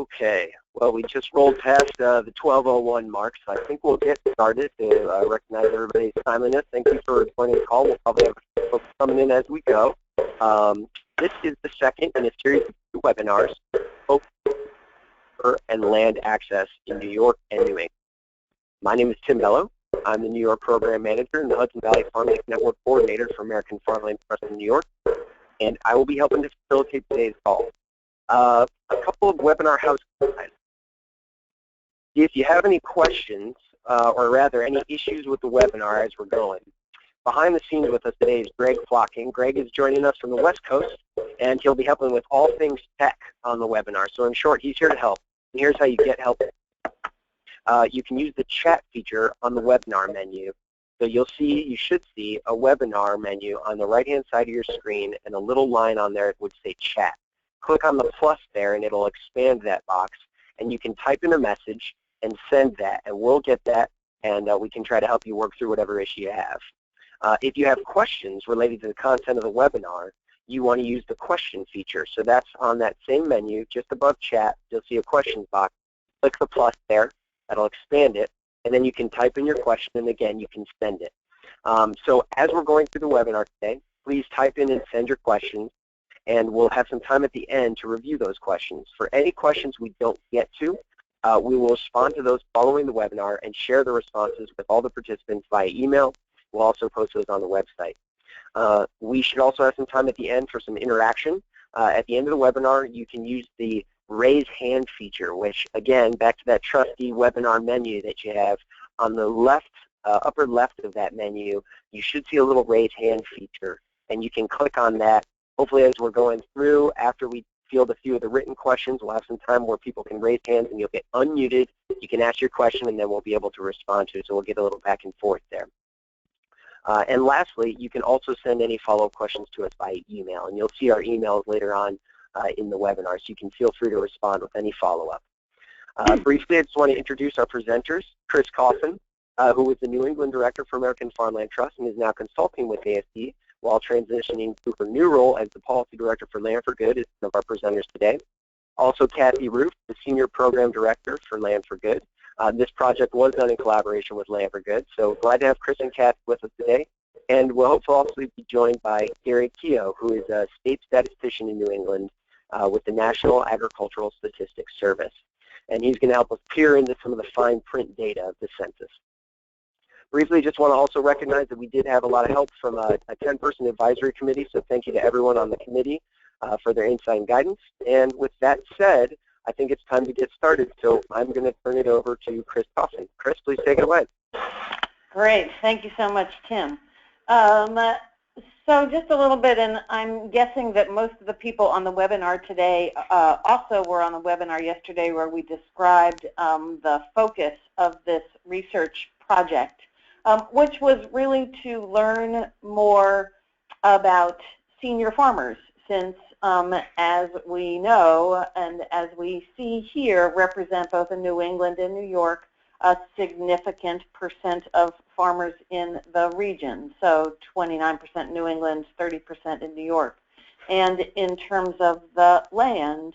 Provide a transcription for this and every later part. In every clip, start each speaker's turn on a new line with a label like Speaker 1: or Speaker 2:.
Speaker 1: Okay, well, we just rolled past the 12:01 mark, so I think we'll get started to recognize everybody's timeliness. Thank you for joining the call. We'll probably have folks coming in as we go. This is the second in a series of 2 webinars, Focus and Land Access in New York and New England. My name is Tim Bello. I'm the New York Program Manager and the Hudson Valley Farming Network Coordinator for American Farmland Trust in New York, and I will be helping to facilitate today's call. A couple of webinar housekeeping. If you have any questions, or rather any issues with the webinar as we're going, behind the scenes with us today is Greg Flocking. Greg is joining us from the West Coast, and he'll be helping with all things tech on the webinar. So in short, he's here to help. And here's how you get help. You can use the chat feature on the webinar menu. So you should see a webinar menu on the right-hand side of your screen and a little line on there that would say chat. Click on the plus there and it'll expand that box, and you can type in a message and send that, and we'll get that, and we can try to help you work through whatever issue you have. If you have questions related to the content of the webinar, you want to use the question feature. So that's on that same menu, just above chat. You'll see a questions box. Click the plus there. That'll expand it, and then you can type in your question, and again, you can send it. So as we're going through the webinar today, please type in and send your questions, and we'll have some time at the end to review those questions. For any questions we don't get to, we will respond to those following the webinar and share the responses with all the participants via email. We'll also post those on the website. We should also have some time at the end for some interaction. At the end of the webinar, you can use the raise hand feature, which again, back to that trusty webinar menu that you have on the left, upper left of that menu, you should see a little raise hand feature, and you can click on that. Hopefully as we're going through, after we field a few of the written questions, we'll have some time where people can raise hands and you'll get unmuted. You can ask your question and then we'll be able to respond to it, so we'll get a little back and forth there. And lastly, you can also send any follow-up questions to us by email, and you'll see our emails later on in the webinar, so you can feel free to respond with any follow-up. Briefly, I just want to introduce our presenters. Chris Coffin, who was the New England Director for American Farmland Trust and is now consulting with ASD while transitioning to her new role as the Policy Director for Land for Good, is one of our presenters today. Also, Kathy Roof, the Senior Program Director for Land for Good. This project was done in collaboration with Land for Good, so glad to have Chris and Kathy with us today. And we'll hopefully also be joined by Gary Keogh, who is a state statistician in New England with the National Agricultural Statistics Service. And he's going to help us peer into some of the fine print data of the census. Briefly, just want to also recognize that we did have a lot of help from a 10-person advisory committee, so thank you to everyone on the committee for their insight and guidance. And with that said, I think it's time to get started, so I'm going to turn it over to Chris Coffin. Chris, please take it away.
Speaker 2: Great. Thank you so much, Tim. So just a little bit, and I'm guessing that most of the people on the webinar today also were on the webinar yesterday where we described the focus of this research project, which was really to learn more about senior farmers, since as we know and as we see here, represent both in New England and New York a significant percent of farmers in the region. So 29% New England, 30% in New York. And in terms of the land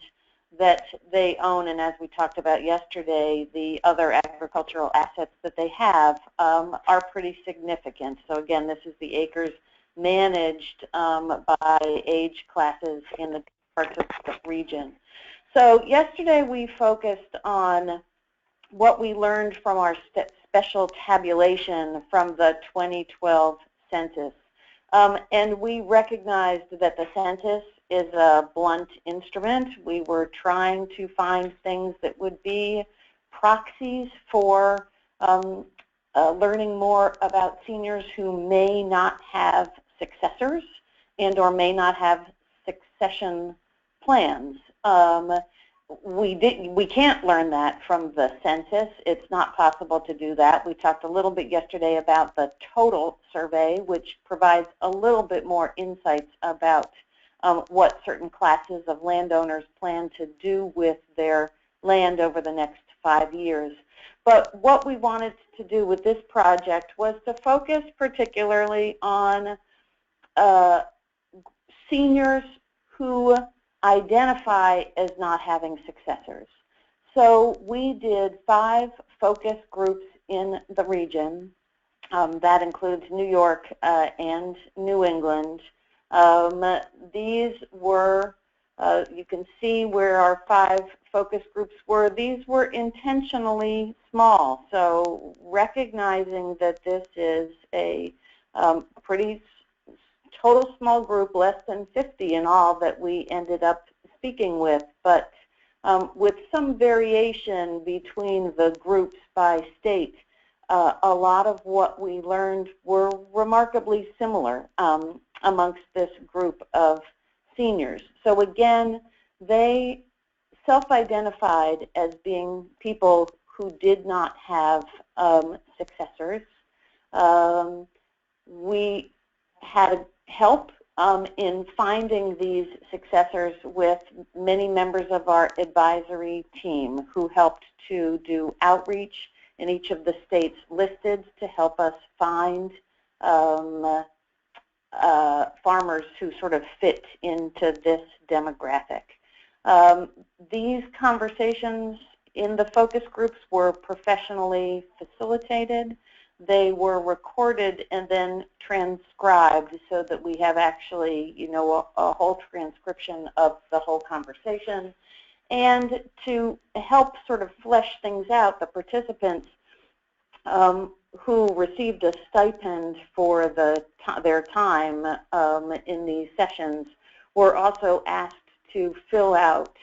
Speaker 2: that they own, and as we talked about yesterday, the other agricultural assets that they have are pretty significant. So again, this is the acres managed by age classes in the parts of the region. So yesterday we focused on what we learned from our special tabulation from the 2012 census. And we recognized that the census is a blunt instrument. We were trying to find things that would be proxies for learning more about seniors who may not have successors and or may not have succession plans. We can't learn that from the census. It's not possible to do that. We talked a little bit yesterday about the total survey, which provides a little bit more insights about what certain classes of landowners plan to do with their land over the next 5 years. But what we wanted to do with this project was to focus particularly on seniors who identify as not having successors. So we did 5 focus groups in the region. That includes New York and New England. These were, you can see where our 5 focus groups were. These were intentionally small, so recognizing that this is a pretty total small group, less than 50 in all that we ended up speaking with, but with some variation between the groups by state. A lot of what we learned were remarkably similar amongst this group of seniors. So again, they self-identified as being people who did not have successors. We had help in finding these successors with many members of our advisory team who helped to do outreach in each of the states listed to help us find farmers who sort of fit into this demographic. These conversations in the focus groups were professionally facilitated. They were recorded and then transcribed so that we have actually, you know, a whole transcription of the whole conversation. And to help sort of flesh things out, the participants who received a stipend for their time in these sessions were also asked to fill out,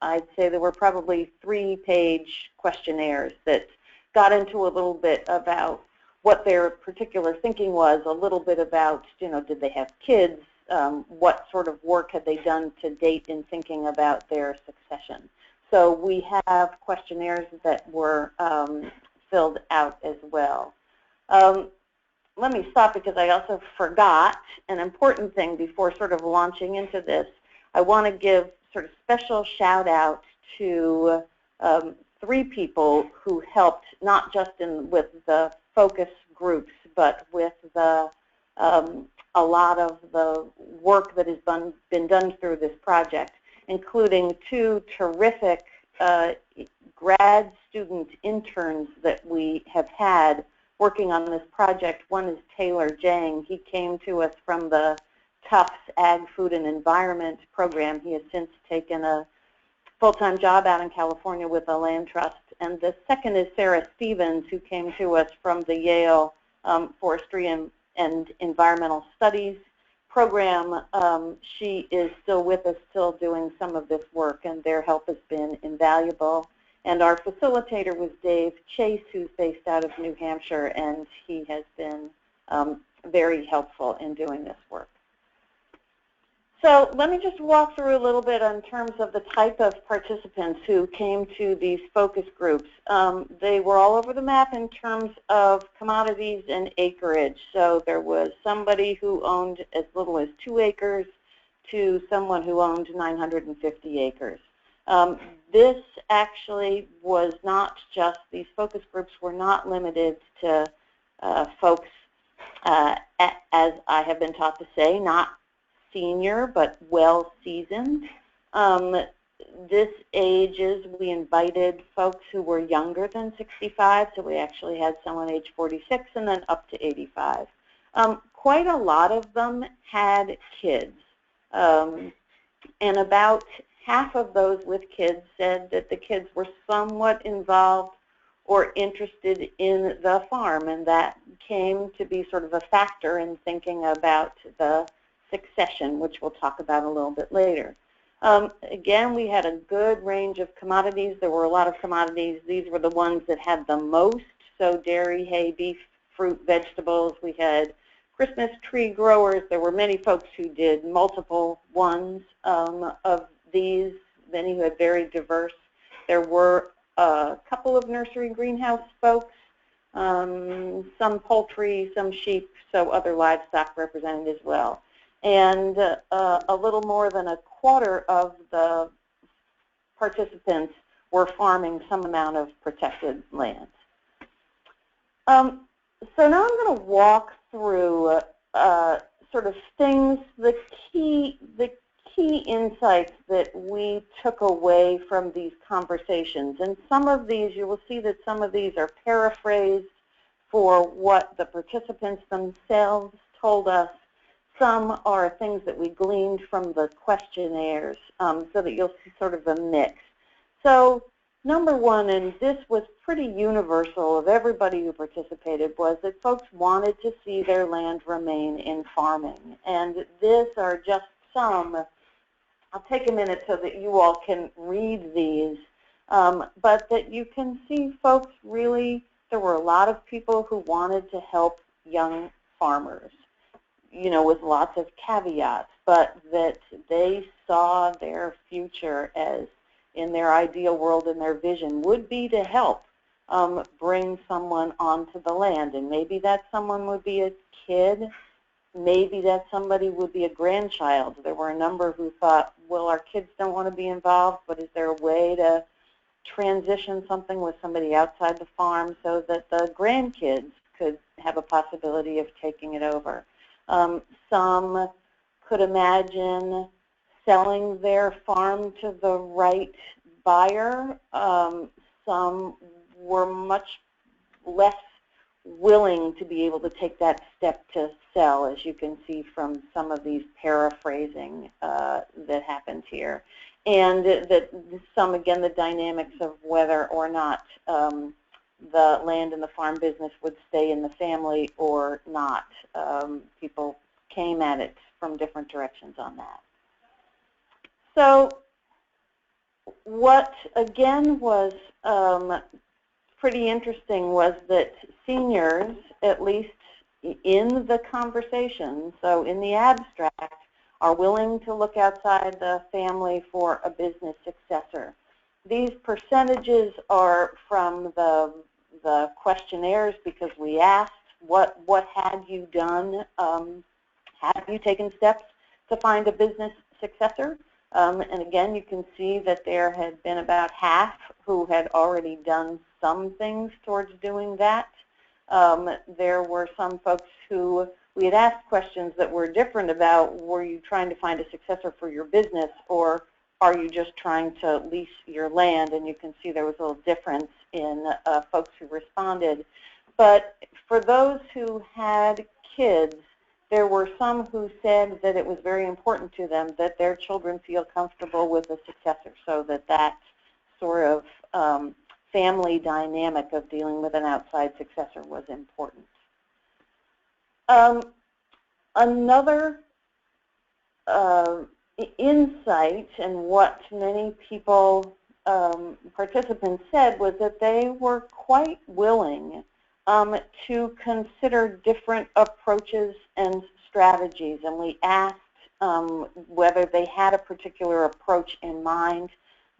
Speaker 2: I'd say there were probably 3-page questionnaires that got into a little bit about what their particular thinking was, a little bit about, you know, did they have kids, what sort of work had they done to date in thinking about their succession. So we have questionnaires that were filled out as well. Let me stop because I also forgot an important thing before sort of launching into this. I want to give sort of special shout out to 3 people who helped, not just with the focus groups, but with the a lot of the work that has been done through this project, including 2 terrific grad student interns that we have had working on this project. One is Taylor Jang. He came to us from the Tufts Ag, Food, and Environment program. He has since taken a full-time job out in California with the Land Trust. And the second is Sarah Stevens, who came to us from the Yale Forestry and Environmental Studies program. She is still with us, still doing some of this work, and their help has been invaluable. And our facilitator was Dave Chase, who's based out of New Hampshire, and he has been very helpful in doing this work. So let me just walk through a little bit in terms of the type of participants who came to these focus groups. They were all over the map in terms of commodities and acreage. So there was somebody who owned as little as 2 acres to someone who owned 950 acres. This actually was not just, these focus groups were not limited to folks, as I have been taught to say, not senior, but well-seasoned. This ages, we invited folks who were younger than 65, so we actually had someone age 46 and then up to 85. Quite a lot of them had kids, and about half of those with kids said that the kids were somewhat involved or interested in the farm, and that came to be sort of a factor in thinking about the succession, which we'll talk about a little bit later. Again, we had a good range of commodities. There were a lot of commodities. These were the ones that had the most, so dairy, hay, beef, fruit, vegetables. We had Christmas tree growers. There were many folks who did multiple ones of these, many who had very diverse. There were a couple of nursery greenhouse folks, some poultry, some sheep, so other livestock represented as well. And a little more than a quarter of the participants were farming some amount of protected land. So now I'm going to walk through sort of things, the key key insights that we took away from these conversations. And some of these, you will see that some of these are paraphrased for what the participants themselves told us. Some are things that we gleaned from the questionnaires, so that you'll see sort of a mix. So number one, and this was pretty universal of everybody who participated, was that folks wanted to see their land remain in farming. And this are just some. I'll take a minute so that you all can read these, but that you can see folks really, there were a lot of people who wanted to help young farmers, you know, with lots of caveats, but that they saw their future as, in their ideal world and their vision, would be to help bring someone onto the land. And maybe that someone would be a kid, maybe that somebody would be a grandchild. There were a number who thought, well, our kids don't want to be involved, but is there a way to transition something with somebody outside the farm so that the grandkids could have a possibility of taking it over? Some could imagine selling their farm to the right buyer. Some were much less willing to be able to take that step to sell, as you can see from some of these paraphrasing that happened here. And that some, again, the dynamics of whether or not the land and the farm business would stay in the family or not. People came at it from different directions on that. So what, again, was pretty interesting was that seniors, at least in the conversation, so in the abstract, are willing to look outside the family for a business successor. These percentages are from the questionnaires, because we asked, what had you done? Have you taken steps to find a business successor? And again, you can see that there had been about half who had already done some things towards doing that. There were some folks who we had asked questions that were different about, were you trying to find a successor for your business, or are you just trying to lease your land? And you can see there was a little difference in folks who responded. But for those who had kids, there were some who said that it was very important to them that their children feel comfortable with a successor, so that that sort of family dynamic of dealing with an outside successor was important. Another insight, and what many people, participants said, was that they were quite willing to consider different approaches and strategies. And we asked whether they had a particular approach in mind.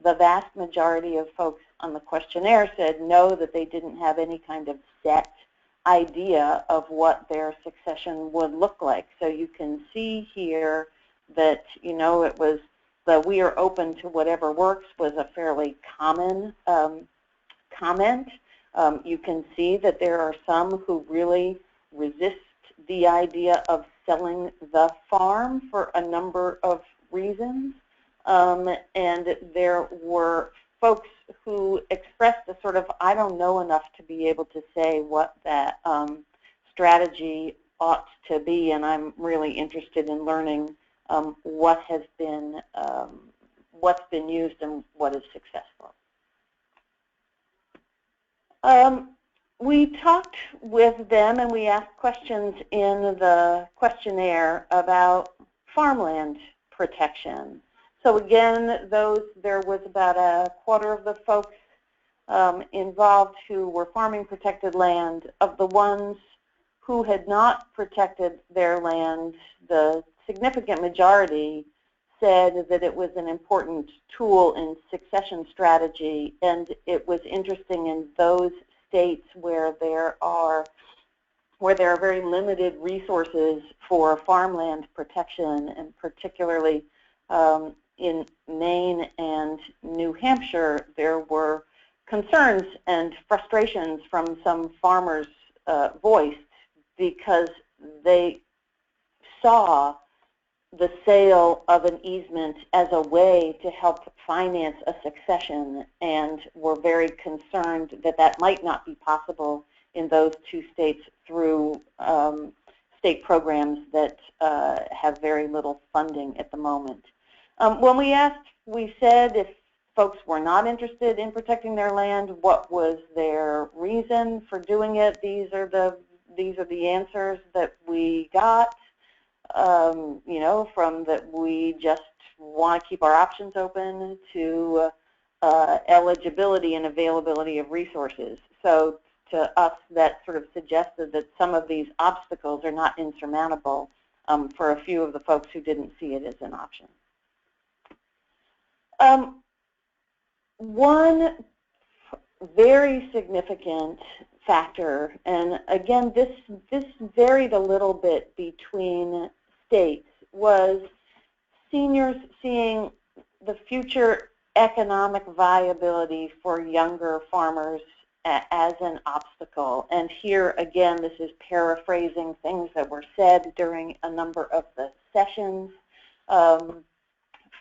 Speaker 2: The vast majority of folks on the questionnaire said no, that they didn't have any kind of set idea of what their succession would look like. So you can see here that, you know, it was the "we are open to whatever works" was a fairly common comment. You can see that there are some who really resist the idea of selling the farm for a number of reasons. And there were folks who expressed a sort of, I don't know enough to be able to say what that strategy ought to be, and I'm really interested in learning what has been, what's been used and what is successful. We talked with them and we asked questions in the questionnaire about farmland protection. So again, there was about a quarter of the folks involved who were farming protected land. Of the ones who had not protected their land, the significant majority said that it was an important tool in succession strategy, and it was interesting in those states where there are very limited resources for farmland protection, and particularly in Maine and New Hampshire, there were concerns and frustrations from some farmers voiced because they saw the sale of an easement as a way to help finance a succession, and were very concerned that that might not be possible in those two states through state programs that have very little funding at the moment. When we asked, we said if folks were not interested in protecting their land, what was their reason for doing it? These are the answers that we got. You know, from that we just want to keep our options open to eligibility and availability of resources. So to us, that sort of suggested that some of these obstacles are not insurmountable for a few of the folks who didn't see it as an option. One very significant factor, and again, this varied a little bit between states, was seniors seeing the future economic viability for younger farmers as an obstacle. And here again, this is paraphrasing things that were said during a number of the sessions.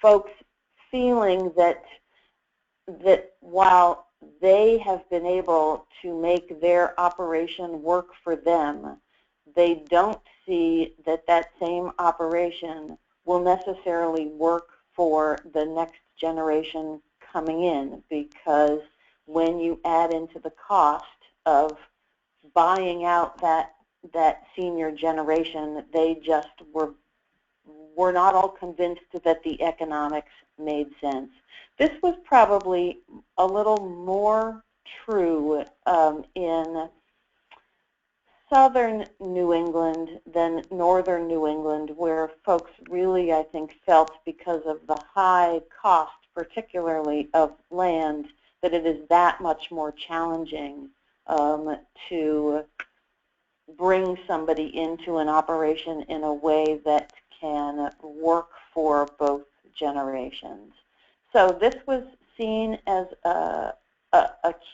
Speaker 2: Folks feeling that while they have been able to make their operation work for them, they don't see that that same operation will necessarily work for the next generation coming in, because when you add into the cost of buying out that senior generation, they just were not all convinced that the economics made sense. This was probably a little more true in southern New England than northern New England, where folks really, I think, felt because of the high cost, particularly of land, that it is that much more challenging to bring somebody into an operation in a way that can work for both generations. So this was seen as a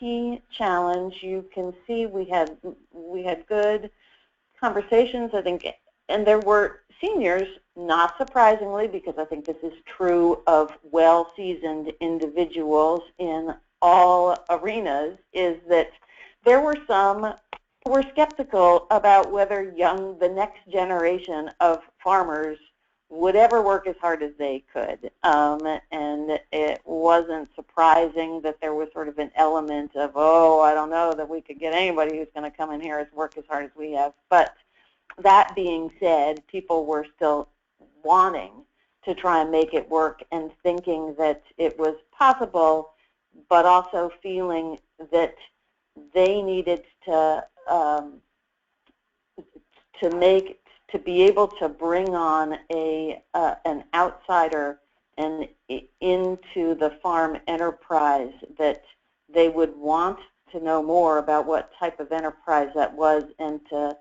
Speaker 2: key challenge. You can see we had good conversations, I think, and there were seniors, not surprisingly, because I think this is true of well-seasoned individuals in all arenas, is that there were some who were skeptical about whether the next generation of farmers would ever work as hard as they could. And it wasn't surprising that there was sort of an element of, oh, I don't know that we could get anybody who's going to come in here and work as hard as we have. But that being said, people were still wanting to try and make it work and thinking that it was possible, but also feeling that they needed to be able to bring on an outsider and into the farm enterprise, that they would want to know more about what type of enterprise that was, and to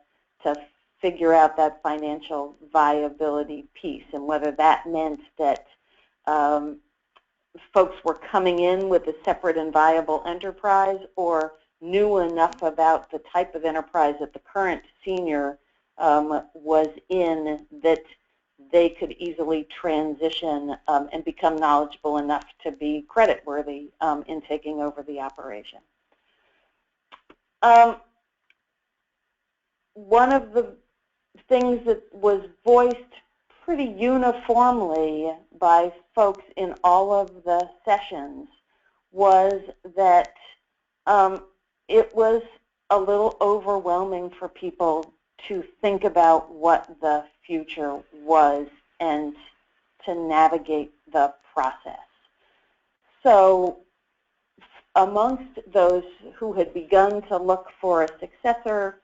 Speaker 2: figure out that financial viability piece, and whether that meant that folks were coming in with a separate and viable enterprise, or knew enough about the type of enterprise that the current senior was in that they could easily transition and become knowledgeable enough to be creditworthy in taking over the operation. One of the things that was voiced pretty uniformly by folks in all of the sessions was that it was a little overwhelming for people to think about what the future was and to navigate the process. So amongst those who had begun to look for a successor,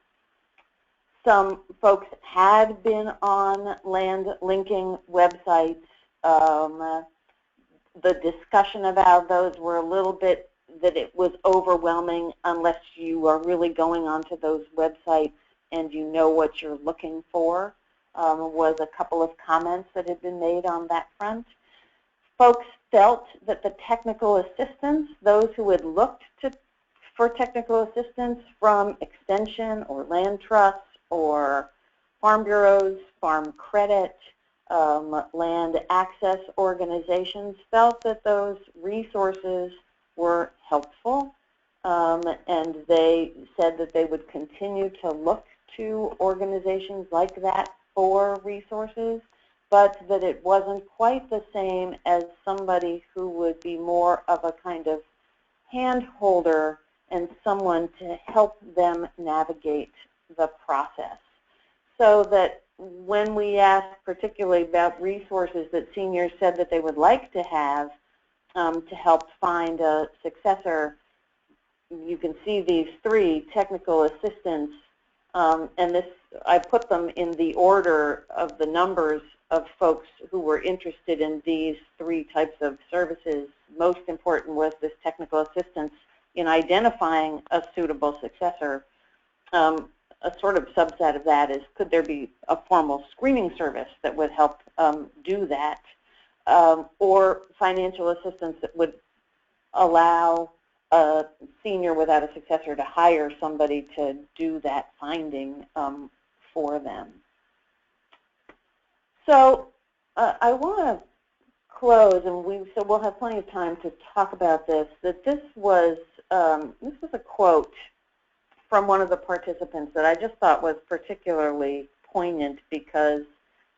Speaker 2: some folks had been on land linking websites. The discussion about those were a little bit that it was overwhelming unless you are really going onto those websites and you know what you're looking for, was a couple of comments that had been made on that front. Folks felt that the technical assistance, those who had looked for technical assistance from Extension or land trusts or farm bureaus, farm credit, land access organizations felt that those resources were helpful, and they said that they would continue to look to organizations like that for resources, but that it wasn't quite the same as somebody who would be more of a kind of hand holder and someone to help them navigate the process. So that when we asked particularly about resources that seniors said that they would like to have to help find a successor, you can see these three: technical assistance, and this, I put them in the order of the numbers of folks who were interested in these three types of services. Most important was this technical assistance in identifying a suitable successor. A sort of subset of that is, could there be a formal screening service that would help do that, or financial assistance that would allow a senior without a successor to hire somebody to do that finding for them. So I want to close, and we'll have plenty of time to talk about this. That this was a quote from one of the participants that I just thought was particularly poignant, because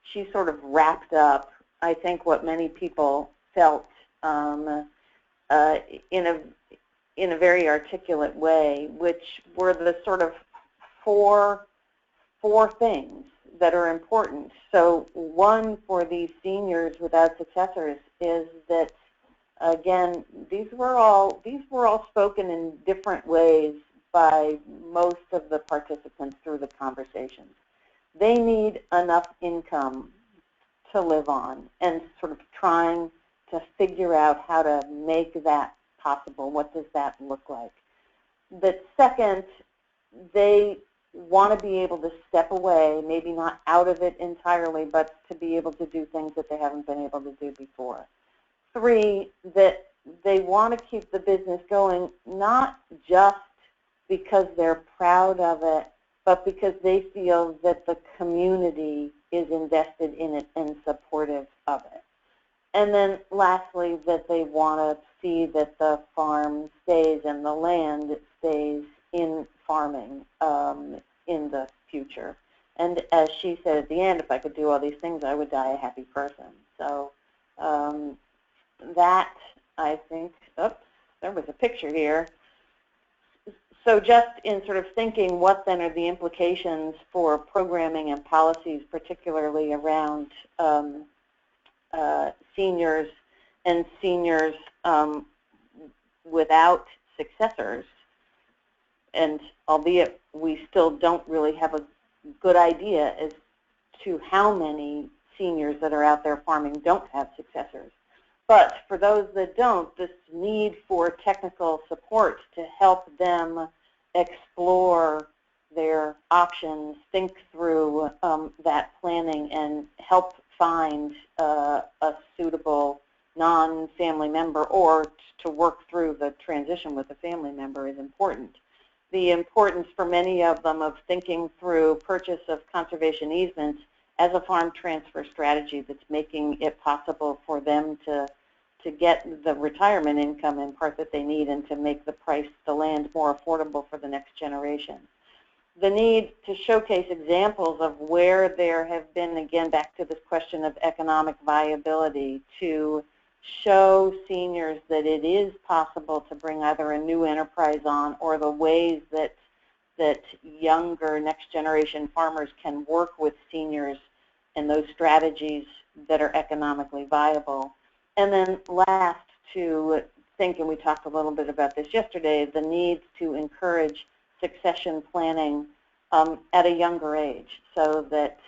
Speaker 2: she sort of wrapped up, I think, what many people felt in a very articulate way, which were the sort of four things that are important. So one for these seniors without successors is that, again, these were all spoken in different ways by most of the participants through the conversations. They need enough income to live on, and sort of trying to figure out how to make that possible. What does that look like? The second, they want to be able to step away, maybe not out of it entirely, but to be able to do things that they haven't been able to do before. Three, that they want to keep the business going, not just because they're proud of it, but because they feel that the community is invested in it and supportive of it. And then lastly, that they want to see that the farm stays and the land stays in farming in the future. And as she said at the end, if I could do all these things, I would die a happy person. So that, I think, oops, there was a picture here. So just in sort of thinking, what then are the implications for programming and policies, particularly around seniors and seniors without successors? And albeit we still don't really have a good idea as to how many seniors that are out there farming don't have successors. But for those that don't, this need for technical support to help them explore their options, think through that planning, and help find a suitable non-family member, or to work through the transition with a family member, is important. The importance for many of them of thinking through purchase of conservation easements as a farm transfer strategy that's making it possible for them to get the retirement income in part that they need, and to make the price of the land more affordable for the next generation. The need to showcase examples of where there have been, again, back to this question of economic viability, to show seniors that it is possible to bring either a new enterprise on, or the ways that younger next generation farmers can work with seniors and those strategies that are economically viable. And then last, to think, and we talked a little bit about this yesterday, the need to encourage succession planning at a younger age, so that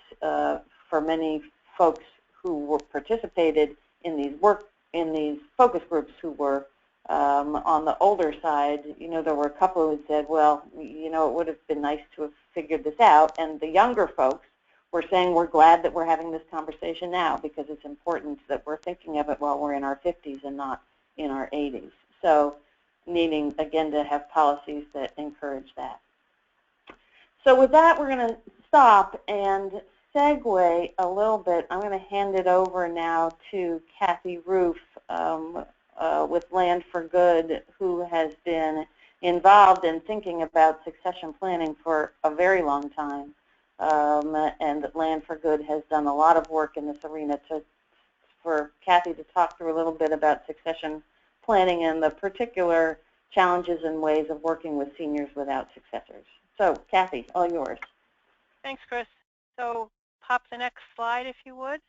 Speaker 2: for many folks who participated in these focus groups who were on the older side, there were a couple who said, well, it would have been nice to have figured this out. And the younger folks were saying, we're glad that we're having this conversation now, because it's important that we're thinking of it while we're in our 50s and not in our 80s. So needing, again, to have policies that encourage that. So with that, we're going to stop and segue a little bit, I'm going to hand it over now to Kathy Roof with Land for Good, who has been involved in thinking about succession planning for a very long time. And Land for Good has done a lot of work in this arena. For Kathy to talk through a little bit about succession planning and the particular challenges and ways of working with seniors without successors. So, Kathy, all yours.
Speaker 3: Thanks, Chris. So, pop the next slide, if you would.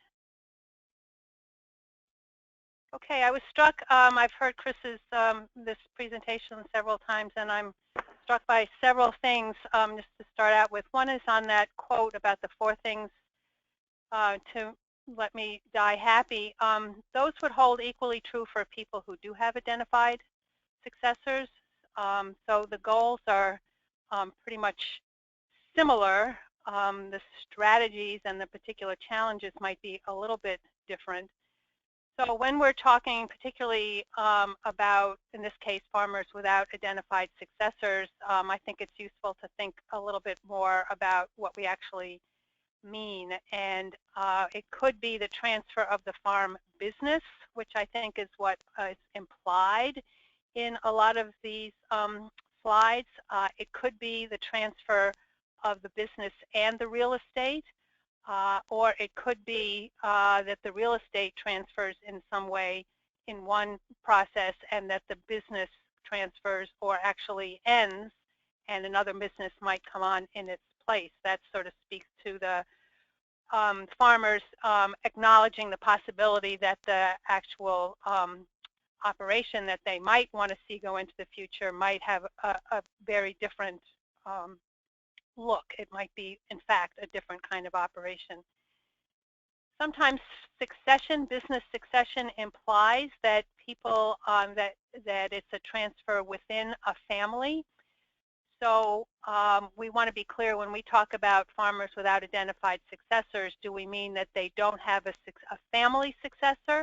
Speaker 3: Okay, I was struck. I've heard Chris's this presentation several times, and I'm struck by several things. Just to start out with, one is on that quote about the 4 things to let me die happy. Those would hold equally true for people who do have identified successors. So the goals are pretty much similar. The strategies and the particular challenges might be a little bit different. So when we're talking particularly about, in this case, farmers without identified successors, I think it's useful to think a little bit more about what we actually mean. And it could be the transfer of the farm business, which I think is what is implied in a lot of these slides. It could be the transfer of the business and the real estate, or it could be that the real estate transfers in some way in one process and that the business transfers or actually ends and another business might come on in its place. That sort of speaks to the farmers acknowledging the possibility that the actual operation that they might want to see go into the future might have a very different look. It might be, in fact, a different kind of operation. Sometimes succession, business succession, implies that people that it's a transfer within a family. So we want to be clear when we talk about farmers without identified successors, do we mean that they don't have a family successor,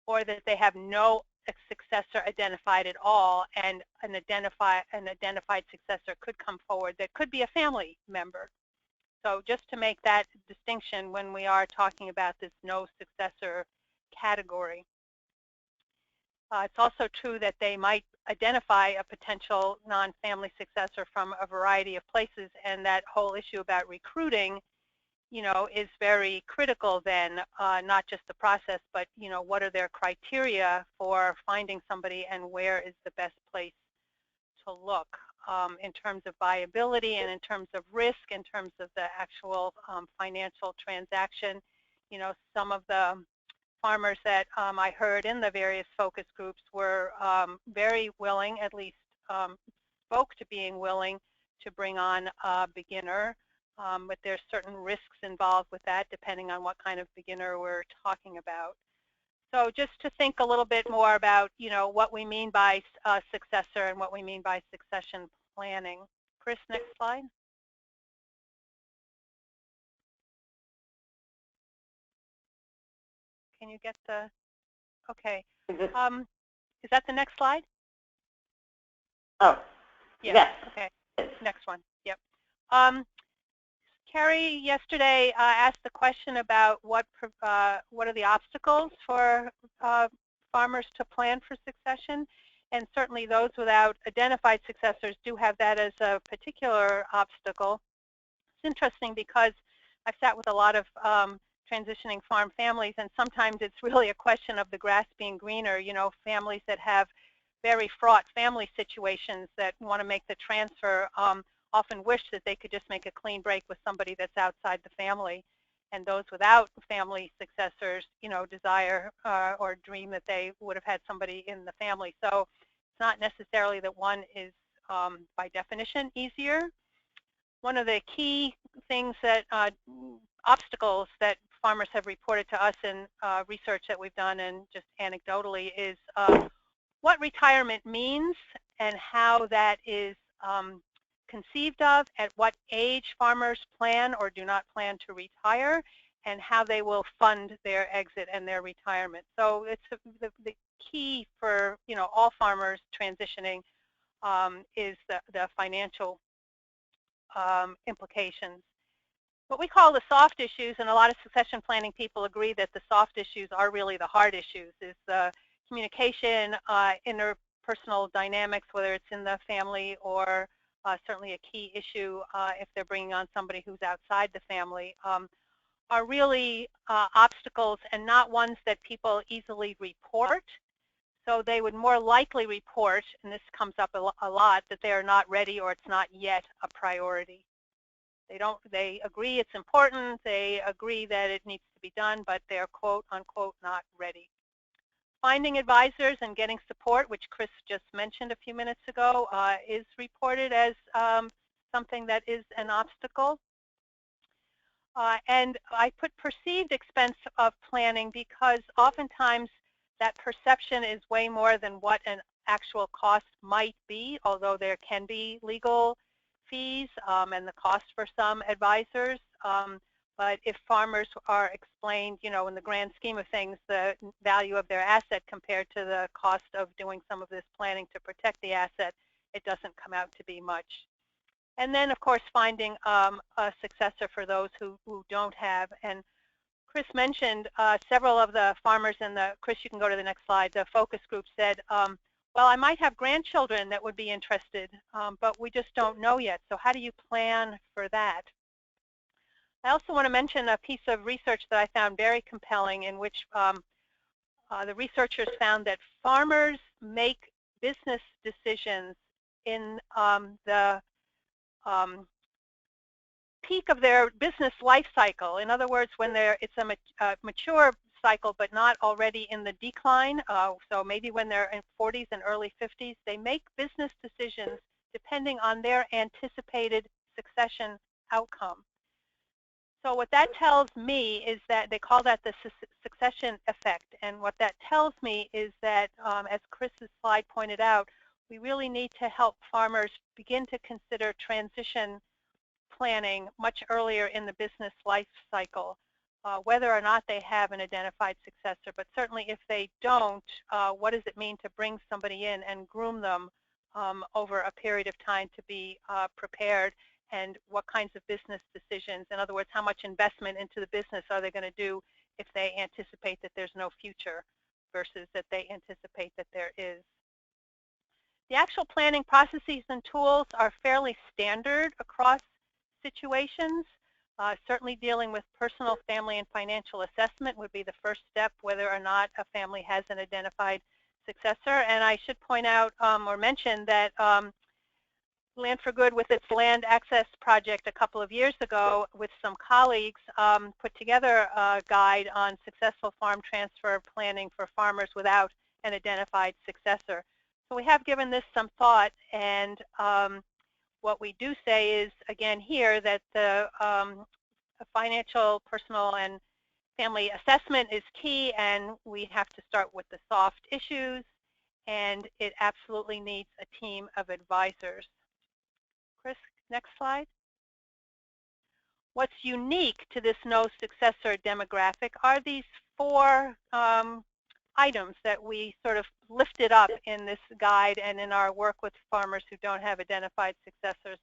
Speaker 3: or that they have no successor identified at all, and an identified successor could come forward that could be a family member? So just to make that distinction when we are talking about this no successor category. It's also true that they might identify a potential non-family successor from a variety of places, and that whole issue about recruiting, you know, is very critical then, not just the process, but, you know, what are their criteria for finding somebody and where is the best place to look in terms of viability and in terms of risk, in terms of the actual financial transaction. You know, some of the farmers that I heard in the various focus groups were very willing, at least spoke to being willing to bring on a beginner, but there's certain risks involved with that depending on what kind of beginner we're talking about. So just to think a little bit more about, you know, what we mean by successor and what we mean by succession planning. Chris, next slide. Can you get the, okay. Is that the next slide?
Speaker 2: Oh,
Speaker 3: yeah.
Speaker 2: Yes.
Speaker 3: Okay, next one, yep. Carrie yesterday asked the question about what are the obstacles for farmers to plan for succession, and certainly those without identified successors do have that as a particular obstacle. It's interesting because I've sat with a lot of transitioning farm families, and sometimes it's really a question of the grass being greener. You know, families that have very fraught family situations that want to make the transfer often wish that they could just make a clean break with somebody that's outside the family. And those without family successors, you know, desire or dream that they would have had somebody in the family. So it's not necessarily that one is, by definition, easier. One of the key things that, obstacles that farmers have reported to us in research that we've done and just anecdotally is what retirement means and how that is conceived of, at what age farmers plan or do not plan to retire, and how they will fund their exit and their retirement. So it's the key for, you know, all farmers transitioning is the financial implications. what we call the soft issues, and a lot of succession planning people agree that the soft issues are really the hard issues, is the communication, interpersonal dynamics, whether it's in the family or certainly a key issue if they're bringing on somebody who's outside the family, are really obstacles and not ones that people easily report. So they would more likely report, and this comes up a lot, that they are not ready or it's not yet a priority. They agree it's important, they agree that it needs to be done, but they're quote unquote not ready. Finding advisors and getting support, which Chris just mentioned a few minutes ago, is reported as something that is an obstacle. And I put perceived expense of planning because oftentimes that perception is way more than what an actual cost might be, although there can be legal fees and the cost for some advisors. But if farmers are explained, you know, in the grand scheme of things, the value of their asset compared to the cost of doing some of this planning to protect the asset, it doesn't come out to be much. And then, of course, finding a successor for those who don't have. And Chris mentioned several of the farmers in the, Chris, you can go to the next slide, the focus group said, well, I might have grandchildren that would be interested, but we just don't know yet. So how do you plan for that? I also want to mention a piece of research that I found very compelling, in which the researchers found that farmers make business decisions in the peak of their business life cycle. In other words, when it's a mature cycle but not already in the decline, so maybe when they're in 40s and early 50s, they make business decisions depending on their anticipated succession outcome. So what that tells me is that they call that the succession effect. And what that tells me is that, as Chris's slide pointed out, we really need to help farmers begin to consider transition planning much earlier in the business life cycle, whether or not they have an identified successor. But certainly if they don't, what does it mean to bring somebody in and groom them over a period of time to be prepared? And what kinds of business decisions, in other words, how much investment into the business are they going to do if they anticipate that there's no future versus that they anticipate that there is. The actual planning processes and tools are fairly standard across situations. Certainly dealing with personal, family, and financial assessment would be the first step, whether or not a family has an identified successor. And I should point out or mention that Land for Good, with its land access project a couple of years ago with some colleagues, put together a guide on successful farm transfer planning for farmers without an identified successor. So we have given this some thought, and what we do say is, again here, that the financial, personal, and family assessment is key, and we have to start with the soft issues, and it absolutely needs a team of advisors. Chris, next slide. What's unique to this no successor demographic are these four items that we sort of lifted up in this guide and in our work with farmers who don't have identified successors.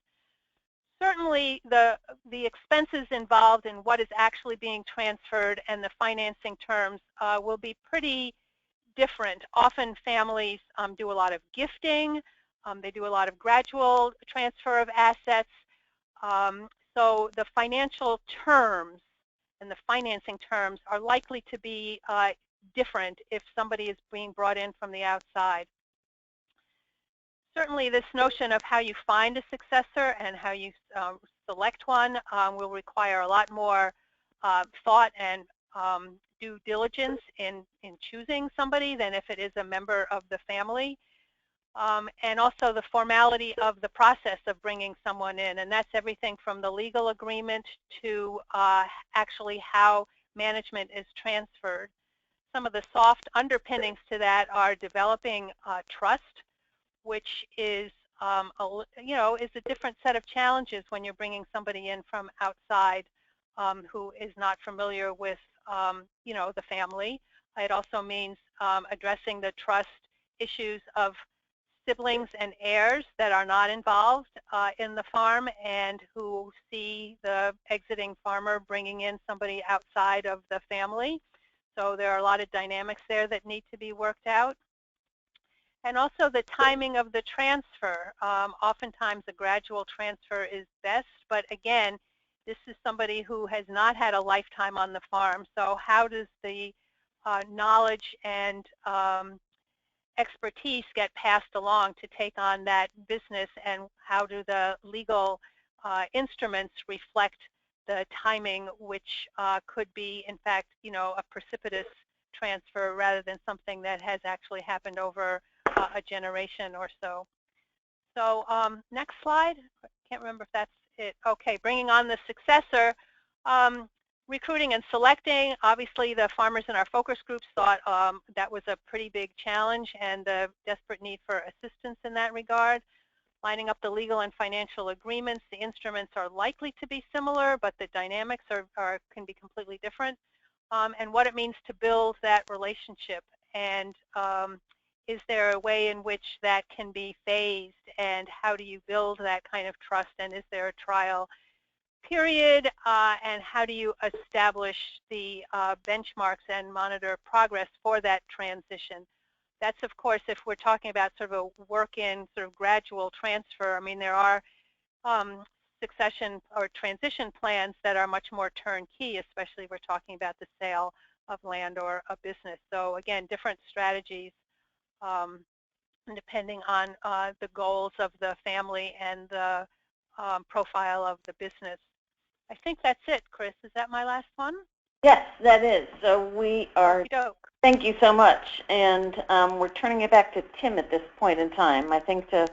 Speaker 3: Certainly the expenses involved in what is actually being transferred and the financing terms will be pretty different. Often families do a lot of gifting. They do a lot of gradual transfer of assets. So the financial terms and the financing terms are likely to be different if somebody is being brought in from the outside. Certainly this notion of how you find a successor and how you select one will require a lot more thought and due diligence in choosing somebody than if it is a member of the family. And also the formality of the process of bringing someone in, and that's everything from the legal agreement to actually how management is transferred. Some of the soft underpinnings to that are developing trust, which is is a different set of challenges when you're bringing somebody in from outside who is not familiar with the family. It also means addressing the trust issues of siblings and heirs that are not involved in the farm and who see the exiting farmer bringing in somebody outside of the family. So there are a lot of dynamics there that need to be worked out. And also the timing of the transfer. Oftentimes a gradual transfer is best, but again, this is somebody who has not had a lifetime on the farm. So how does the knowledge and expertise get passed along to take on that business, and how do the legal instruments reflect the timing, which could be, in fact, a precipitous transfer rather than something that has actually happened over a generation or so. So next slide. I can't remember if that's it. Okay, bringing on the successor. Recruiting and selecting. Obviously, the farmers in our focus groups thought that was a pretty big challenge and a desperate need for assistance in that regard. Lining up the legal and financial agreements. The instruments are likely to be similar, but the dynamics can be completely different. And what it means to build that relationship. And is there a way in which that can be phased? And how do you build that kind of trust? And is there a trial period, and how do you establish the benchmarks and monitor progress for that transition? That's, of course, if we're talking about sort of a work-in, sort of gradual transfer. I mean, there are succession or transition plans that are much more turnkey, especially if we're talking about the sale of land or a business. So again, different strategies depending on the goals of the family and the profile of the business. I think that's it, Chris. Is that my last one?
Speaker 2: Yes, that is. So we are, thank you so much. And we're turning it back to Tim at this point in time, I think, to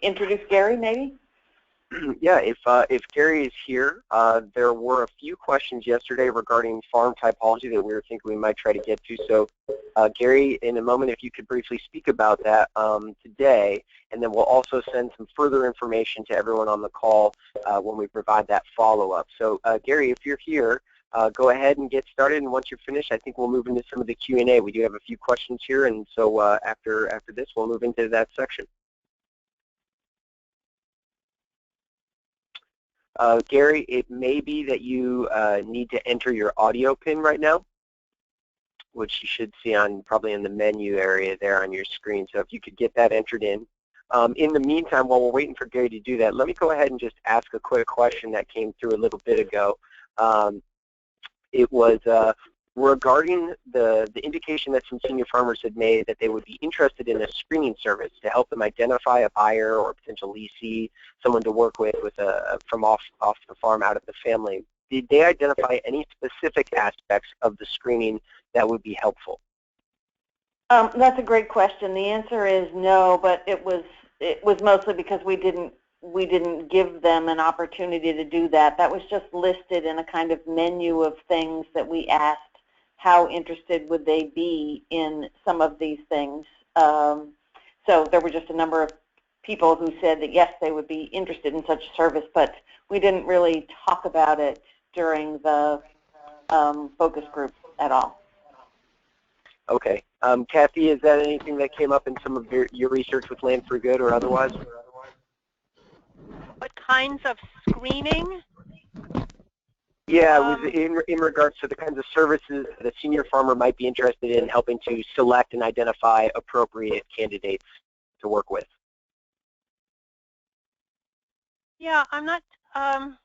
Speaker 2: introduce Gary, maybe?
Speaker 1: Yeah, if Gary is here, there were a few questions yesterday regarding farm typology that we were thinking we might try to get to. So, Gary, in a moment, if you could briefly speak about that today, and then we'll also send some further information to everyone on the call when we provide that follow-up. So, Gary, if you're here, go ahead and get started, and once you're finished, I think we'll move into some of the Q&A. We do have a few questions here, and so after this, we'll move into that section. Gary, it may be that you need to enter your audio pin right now, which you should see on probably in the menu area there on your screen. So if you could get that entered in. In the meantime, while we're waiting for Gary to do that, let me go ahead and just ask a quick question that came through a little bit ago. It was regarding the indication that some senior farmers had made that they would be interested in a screening service to help them identify a buyer or a potential leasee, someone to work with from off the farm, out of the family. Did they identify any specific aspects of the screening that would be helpful?
Speaker 2: That's a great question. The answer is no, but it was mostly because we didn't give them an opportunity to do that. That was just listed in a kind of menu of things that we asked how interested would they be in some of these things. So there were just a number of people who said that yes, they would be interested in such service, but we didn't really talk about it during the focus group at all.
Speaker 1: Okay. Kathy, is that anything that came up in some of your research with Land for Good or otherwise?
Speaker 3: What kinds of screening?
Speaker 1: Yeah, it was in regards to the kinds of services that a senior farmer might be interested in helping to select and identify appropriate candidates to work with.
Speaker 3: Yeah, I'm not, I'm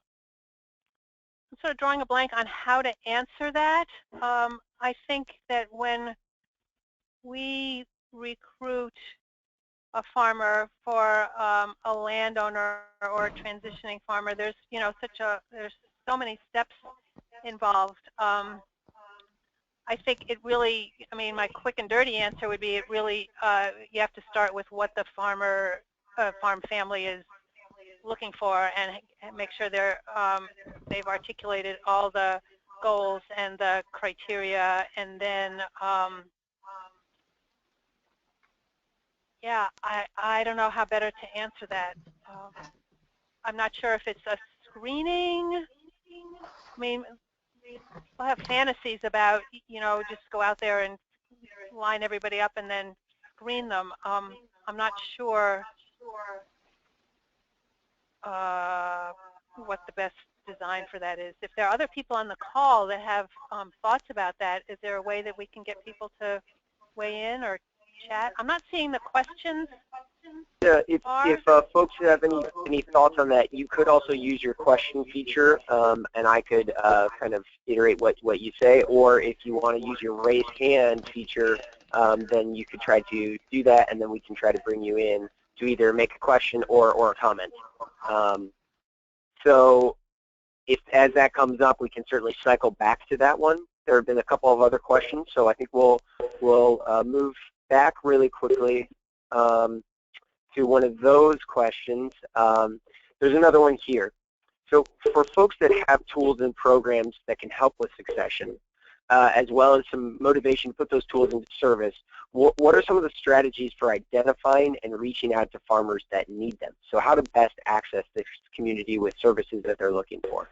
Speaker 3: sort of drawing a blank on how to answer that. I think that when we recruit a farmer for a landowner or a transitioning farmer, there's there's so many steps involved. I think it really, I mean, my quick and dirty answer would be it really, you have to start with what the farm family is looking for and make sure they've articulated all the goals and the criteria, and then yeah, I don't know how better to answer that. I'm not sure if it's a screening. I mean, we'll have fantasies about, just go out there and line everybody up and then screen them. I'm not sure what the best design for that is. If there are other people on the call that have thoughts about that, is there a way that we can get people to weigh in or chat? I'm not seeing the questions.
Speaker 1: Yeah, if folks have any thoughts on that, you could also use your question feature, and I could kind of iterate what you say. Or if you want to use your raised hand feature, then you could try to do that, and then we can try to bring you in to either make a question or a comment. So if as that comes up, we can certainly cycle back to that one. There have been a couple of other questions, so I think we'll move back really quickly to one of those questions. There's another one here. So for folks that have tools and programs that can help with succession, as well as some motivation to put those tools into service, what are some of the strategies for identifying and reaching out to farmers that need them? So how to best access this community with services that they're looking for?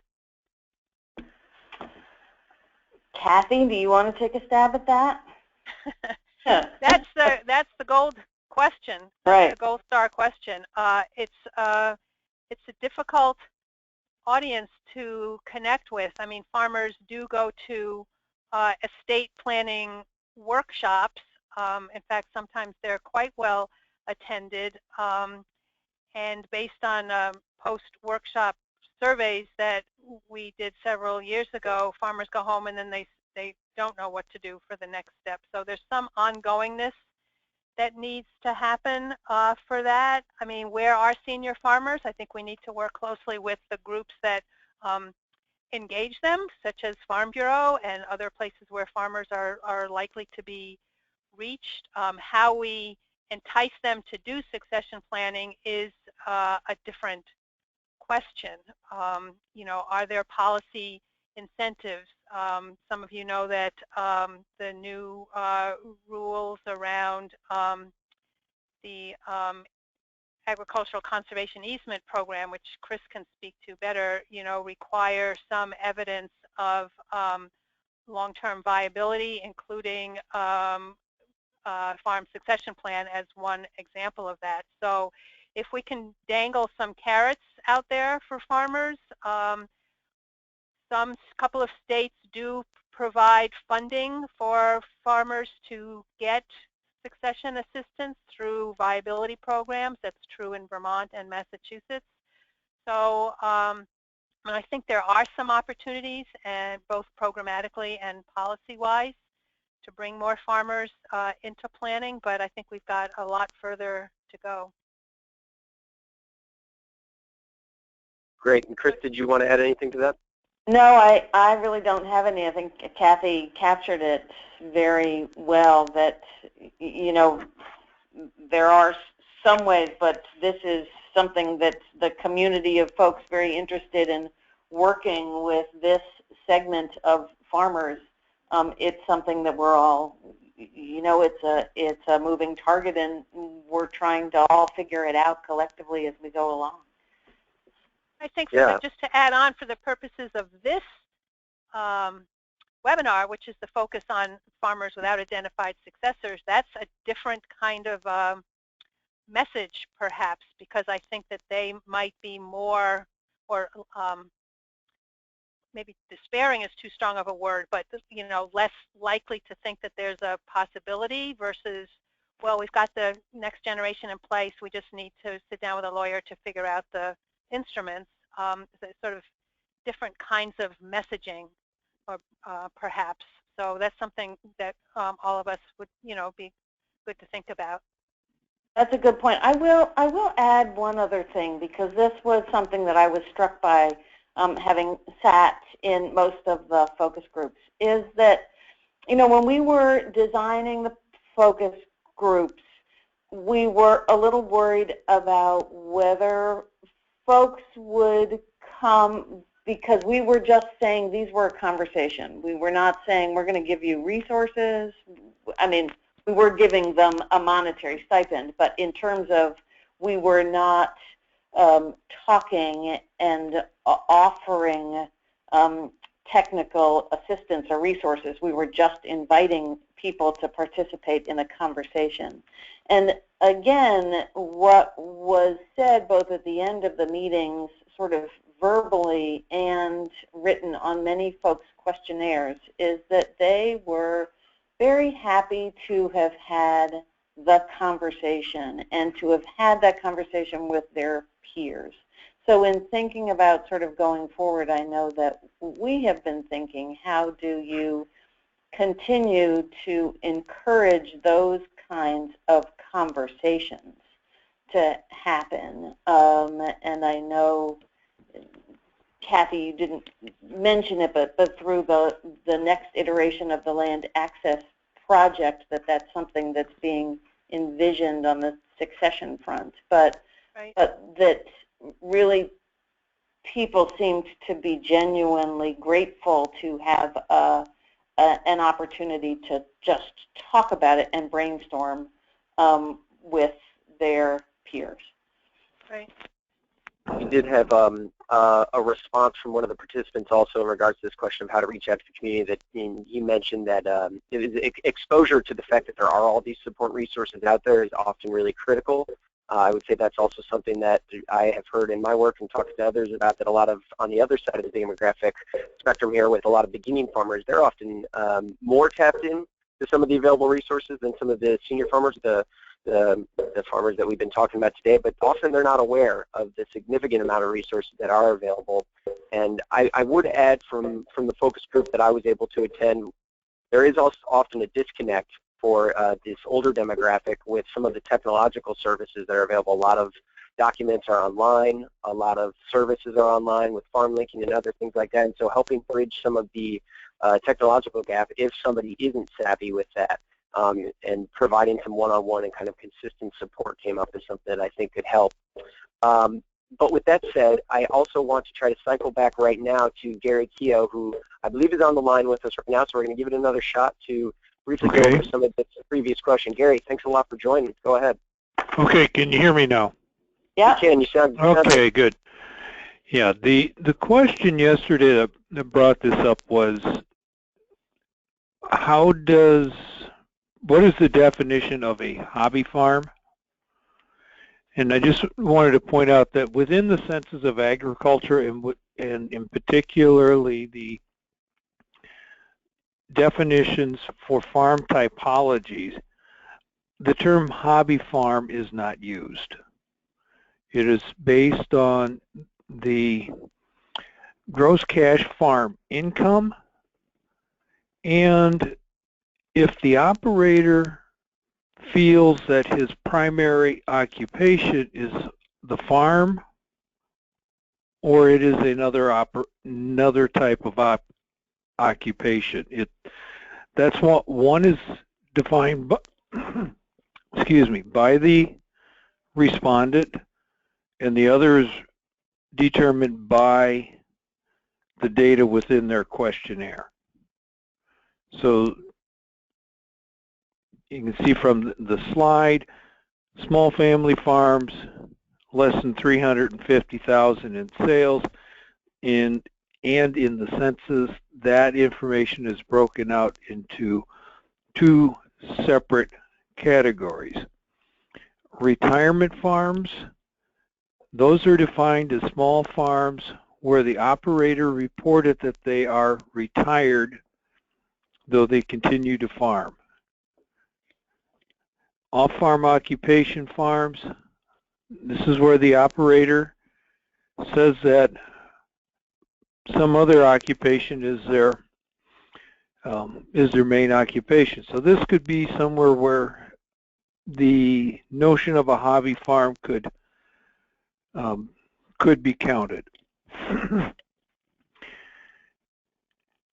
Speaker 2: Kathy, do you want to take a stab at that?
Speaker 3: That's the gold question,
Speaker 2: right?
Speaker 3: The gold star question. It's a difficult audience to connect with. I mean, farmers do go to estate planning workshops. In fact, sometimes they're quite well attended. And based on post-workshop surveys that we did several years ago, farmers go home and then they don't know what to do for the next step. So there's some ongoingness that needs to happen for that. I mean, where are senior farmers? I think we need to work closely with the groups that engage them, such as Farm Bureau and other places where farmers are likely to be reached. How we entice them to do succession planning is a different question. You know, are there policy incentives? Some of you know that the new rules around the agricultural conservation easement program, which Chris can speak to better, you know, require some evidence of long-term viability, including farm succession plan as one example of that. So if we can dangle some carrots out there for farmers, couple of states do provide funding for farmers to get succession assistance through viability programs. That's true in Vermont and Massachusetts. So I think there are some opportunities, and both programmatically and policy-wise, to bring more farmers into planning, but I think we've got a lot further to go.
Speaker 1: Great. And Chris, did you want to add anything to that?
Speaker 2: No, I really don't have any. I think Kathy captured it very well, that, you know, there are some ways, but this is something that the community of folks very interested in working with this segment of farmers. It's something that we're all, you know, it's a moving target, and we're trying to all figure it out collectively as we go along.
Speaker 3: I think just to add on, for the purposes of this webinar, which is the focus on farmers without identified successors, that's a different kind of message, perhaps, because I think that they might be more, or maybe despairing is too strong of a word, but, you know, less likely to think that there's a possibility versus, well, we've got the next generation in place, we just need to sit down with a lawyer to figure out the instruments. Sort of different kinds of messaging, or perhaps. So that's something that all of us would, you know, be good to think about.
Speaker 2: That's a good point. I will add one other thing, because this was something that I was struck by having sat in most of the focus groups, is that, you know, when we were designing the focus groups, we were a little worried about whether folks would come, because we were just saying these were a conversation. We were not saying we're going to give you resources. I mean, we were giving them a monetary stipend, but in terms of, we were not talking and offering technical assistance or resources. We were just inviting people to participate in a conversation. And again, what was said both at the end of the meetings, sort of verbally and written on many folks' questionnaires, is that they were very happy to have had the conversation and to have had that conversation with their peers. So in thinking about sort of going forward, I know that we have been thinking, how do you continue to encourage those kinds of conversations to happen? And I know, Kathy, you didn't mention it, but through the next iteration of the Land Access Project, that's something that's being envisioned on the succession front. But that really people seemed to be genuinely grateful to have an opportunity to just talk about it and brainstorm with their peers.
Speaker 3: Right.
Speaker 1: We did have a response from one of the participants also in regards to this question of how to reach out to the community. That he mentioned that exposure to the fact that there are all these support resources out there is often really critical. I would say that's also something that I have heard in my work and talked to others about, that a lot of, on the other side of the demographic spectrum here, with a lot of beginning farmers, they're often more tapped in to some of the available resources than some of the senior farmers, the farmers that we've been talking about today, but often they're not aware of the significant amount of resources that are available. And I would add from the focus group that I was able to attend, there is also often a disconnect for this older demographic with some of the technological services that are available. A lot of documents are online, a lot of services are online with farm linking and other things like that, and so helping bridge some of the technological gap if somebody isn't savvy with that, and providing some one-on-one and kind of consistent support came up as something that I think could help. But with that said, I also want to try to cycle back right now to Gary Keogh, who I believe is on the line with us right now, so we're going to give it another shot to briefly go over some of the previous question. Gary, thanks a lot for joining. Go ahead.
Speaker 4: Okay, can you hear me now?
Speaker 2: Yeah.
Speaker 1: You can. You sound
Speaker 4: okay, good. Yeah, the question yesterday that brought this up was, what is the definition of a hobby farm? And I just wanted to point out that within the Census of Agriculture, and in particularly the definitions for farm typologies, the term hobby farm is not used. It is based on the gross cash farm income, and if the operator feels that his primary occupation is the farm, or it is another type of occupation. That's what one is defined by, excuse me, by the respondent, and the other is determined by the data within their questionnaire. So you can see from the slide, small family farms, less than 350,000 in sales, and in the census, that information is broken out into two separate categories. Retirement farms, those are defined as small farms where the operator reported that they are retired, though they continue to farm. Off-farm occupation farms, this is where the operator says that some other occupation is their main occupation. So this could be somewhere where the notion of a hobby farm could be counted.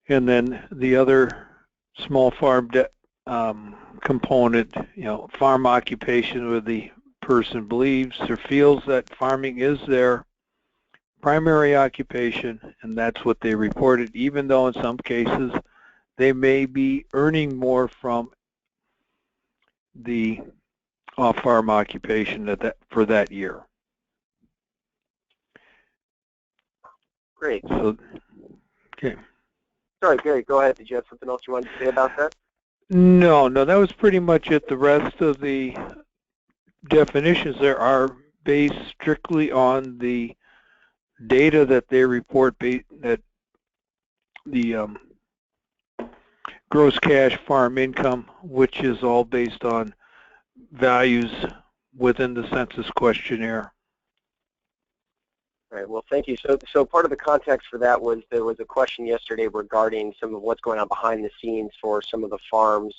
Speaker 4: And then the other small farm component, farm occupation, where the person believes or feels that farming is their primary occupation, and that's what they reported, even though in some cases they may be earning more from the off-farm occupation for that year.
Speaker 1: Great.
Speaker 4: So, okay.
Speaker 1: sorry, Gary, go ahead. Did you have something else you wanted to say about that?
Speaker 4: No, that was pretty much it. The rest of the definitions there are based strictly on the data that they report, that the gross cash farm income, which is all based on values within the census questionnaire.
Speaker 1: All right, well, thank you. So part of the context for that was there was a question yesterday regarding some of what's going on behind the scenes for some of the farms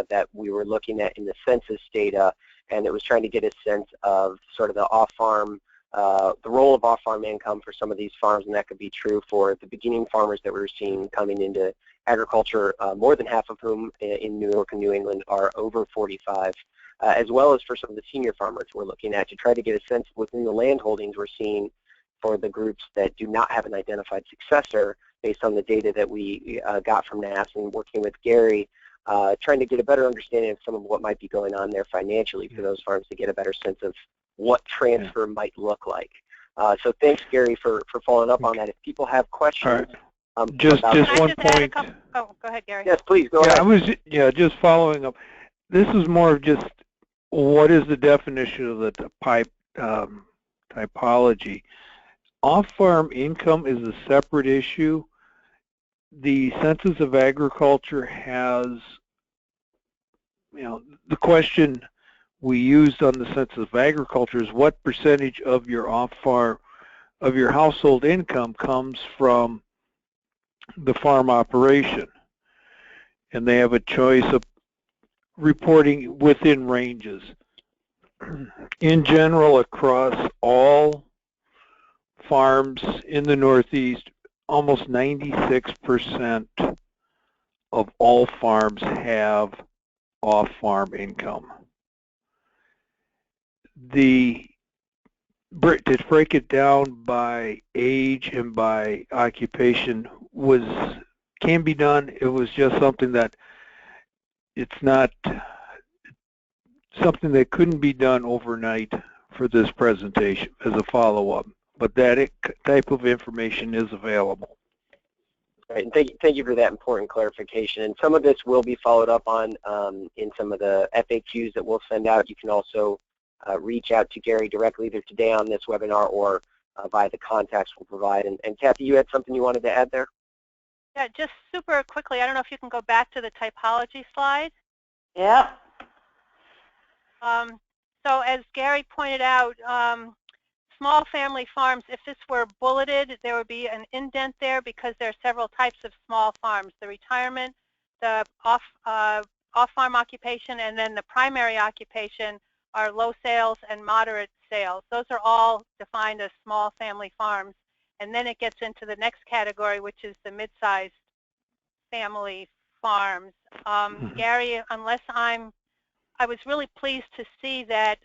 Speaker 1: that we were looking at in the census data, and it was trying to get a sense of sort of the off-farm, the role of off-farm income for some of these farms, and that could be true for the beginning farmers that we were seeing coming into agriculture, more than half of whom in New York and New England are over 45, as well as for some of the senior farmers we're looking at to try to get a sense within the land holdings we're seeing for the groups that do not have an identified successor based on the data that we got from NAS and working with Gary, trying to get a better understanding of some of what might be going on there financially for those farms to get a better sense of what transfer might look like. So thanks, Gary, for following up on that. If people have questions,
Speaker 4: just one point.
Speaker 3: Oh, go ahead, Gary.
Speaker 1: Yes, please go ahead.
Speaker 4: I was just following up. This is more of just what is the definition of the typology. Off-farm income is a separate issue. The Census of Agriculture has, the question we used on the Census of Agriculture is what percentage of your off-farm, of your household income comes from the farm operation. And they have a choice of reporting within ranges. In general, across all farms in the Northeast, almost 96% of all farms have off-farm income. To break it down by age and by occupation can be done. It was just something that it's not something that couldn't be done overnight for this presentation as a follow-up, but that type of information is available.
Speaker 1: Right, and thank you for that important clarification. And some of this will be followed up on in some of the FAQs that we'll send out. You can also reach out to Gary directly either today on this webinar or via the contacts we'll provide. And Kathy, you had something you wanted to add there?
Speaker 3: Yeah, just super quickly, I don't know if you can go back to the typology slide.
Speaker 2: Yeah.
Speaker 3: So as Gary pointed out, small family farms, if this were bulleted, there would be an indent there because there are several types of small farms. The retirement, the off-farm occupation, and then the primary occupation are low sales and moderate sales. Those are all defined as small family farms. And then it gets into the next category, which is the mid-sized family farms. Gary, I was really pleased to see that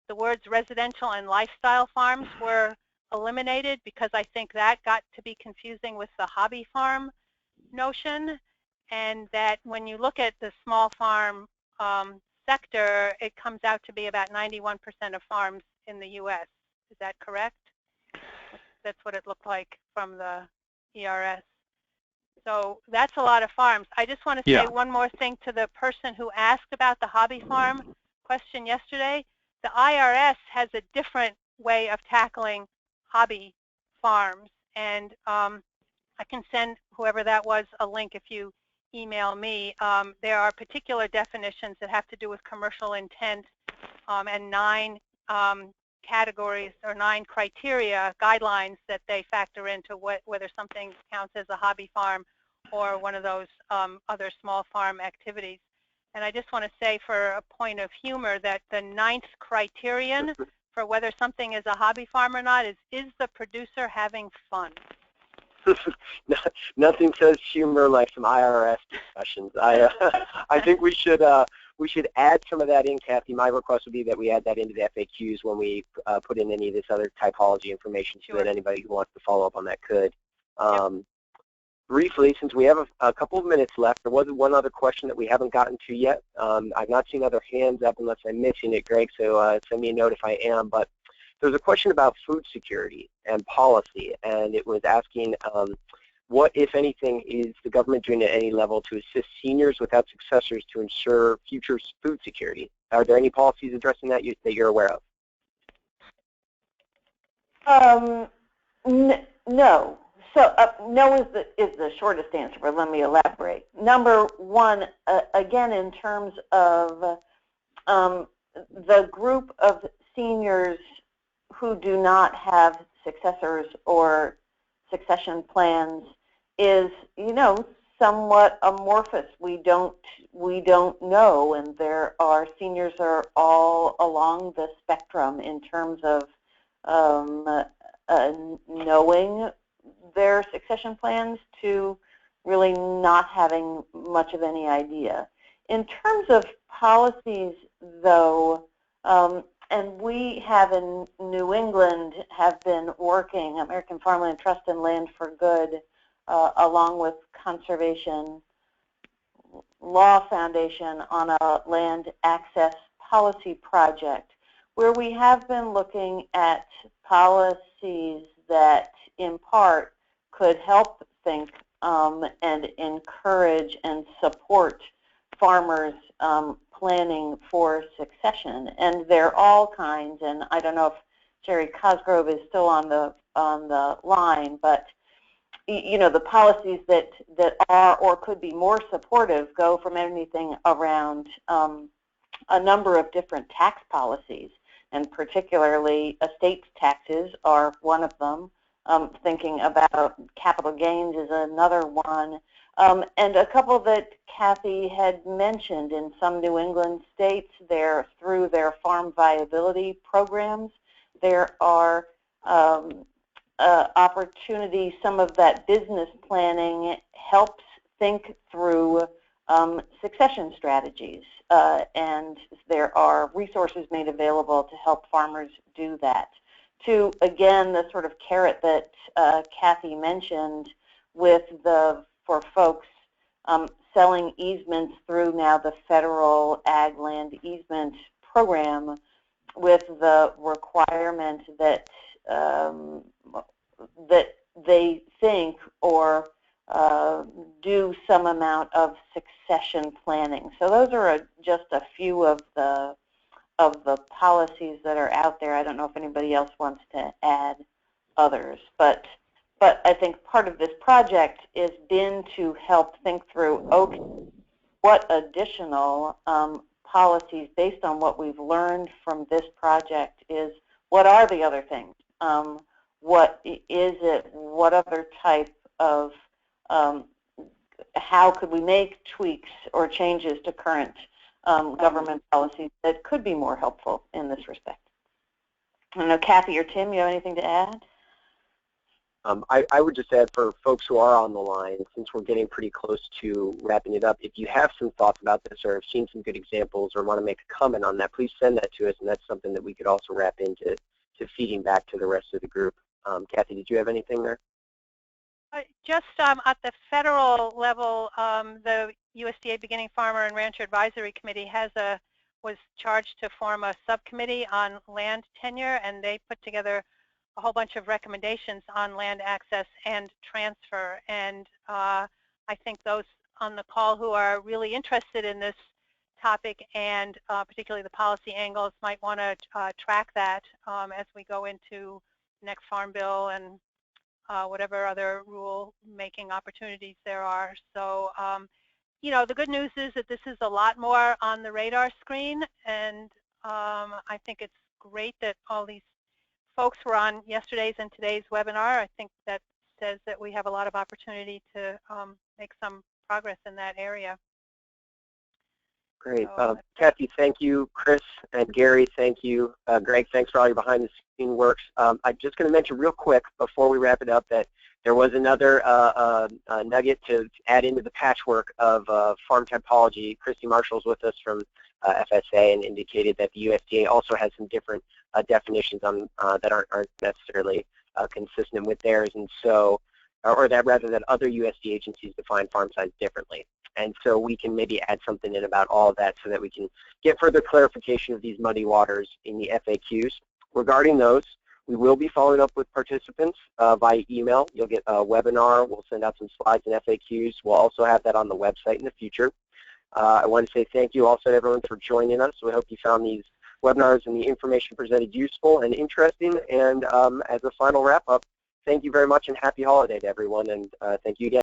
Speaker 3: the words residential and lifestyle farms were eliminated because I think that got to be confusing with the hobby farm notion, and that when you look at the small farm sector, it comes out to be about 91% of farms in the U.S. Is that correct? That's what it looked like from the ERS. So that's a lot of farms. I just want to say one more thing to the person who asked about the hobby farm question yesterday. The IRS has a different way of tackling hobby farms, and I can send whoever that was a link if you email me. There are particular definitions that have to do with commercial intent and 9 categories or 9 criteria, guidelines that they factor into whether something counts as a hobby farm or one of those other small farm activities. And I just want to say for a point of humor that the 9th criterion for whether something is a hobby farm or not is the producer having fun?
Speaker 1: Nothing says humor like some IRS discussions. I think we should add some of that in, Kathy. My request would be that we add that into the FAQs when we put in any of this other typology information so that anybody who wants to follow up on that could. Briefly, since we have a couple of minutes left, there was one other question that we haven't gotten to yet. I've not seen other hands up unless I'm missing it, Greg, so send me a note if I am. But there's a question about food security and policy, and it was asking what, if anything, is the government doing at any level to assist seniors without successors to ensure future food security? Are there any policies addressing that that you're aware of?
Speaker 2: No. So no is the shortest answer, but let me elaborate. Number one, again, in terms of the group of seniors who do not have successors or succession plans is, somewhat amorphous. We don't know, and there are seniors are all along the spectrum in terms of knowing their succession plans to really not having much of any idea. In terms of policies, though, and we have in New England have been working, American Farmland Trust and Land for Good, along with Conservation Law Foundation on a land access policy project where we have been looking at policies that in part could help think and encourage and support farmers planning for succession. And they're all kinds, and I don't know if Jerry Cosgrove is still on the line, but the policies that are or could be more supportive go from anything around a number of different tax policies, and particularly estate taxes are one of them. Thinking about capital gains is another one. And a couple that Kathy had mentioned in some New England states, through their farm viability programs, there are opportunities. Some of that business planning helps think through succession strategies, and there are resources made available to help farmers do that. To, again, the sort of carrot that Kathy mentioned for folks selling easements through now the federal ag land easement program, with the requirement that that they think or do some amount of succession planning. So those are just a few of the policies that are out there. I don't know if anybody else wants to add others, but I think part of this project has been to help think through, okay, what additional policies, based on what we've learned from this project, what are the other things? What is it? What other type of, how could we make tweaks or changes to current government policies that could be more helpful in this respect? I don't know, Kathy or Tim, you have anything to add?
Speaker 1: I would just add, for folks who are on the line, since we're getting pretty close to wrapping it up, if you have some thoughts about this or have seen some good examples or want to make a comment on that, please send that to us, and that's something that we could also wrap into feeding back to the rest of the group. Kathy, did you have anything there?
Speaker 3: Just at the federal level, the USDA Beginning Farmer and Rancher Advisory Committee was charged to form a subcommittee on land tenure, and they put together a whole bunch of recommendations on land access and transfer. And I think those on the call who are really interested in this topic and particularly the policy angles might want to track that as we go into the next Farm Bill and whatever other rule-making opportunities there are. So, the good news is that this is a lot more on the radar screen, and I think it's great that all these folks were on yesterday's and today's webinar. I think that says that we have a lot of opportunity to make some progress in that area.
Speaker 1: Great. Kathy, thank you. Chris and Gary, thank you. Greg, thanks for all your behind-the-scene works. I'm just going to mention real quick before we wrap it up that there was another nugget to add into the patchwork of farm typology. Christy Marshall's with us from FSA and indicated that the USDA also has some different definitions on that aren't necessarily consistent with theirs, and so, or that rather that other USDA agencies define farm size differently. And so we can maybe add something in about all of that so that we can get further clarification of these muddy waters in the FAQs. Regarding those, We will be following up with participants via email. You'll get a webinar. We'll send out some slides and FAQs. We'll also have that on the website in the future. I want to say thank you also to everyone for joining us. We hope you found these webinars and the information presented useful and interesting. And as a final wrap-up, thank you very much and happy holiday to everyone. And thank you again.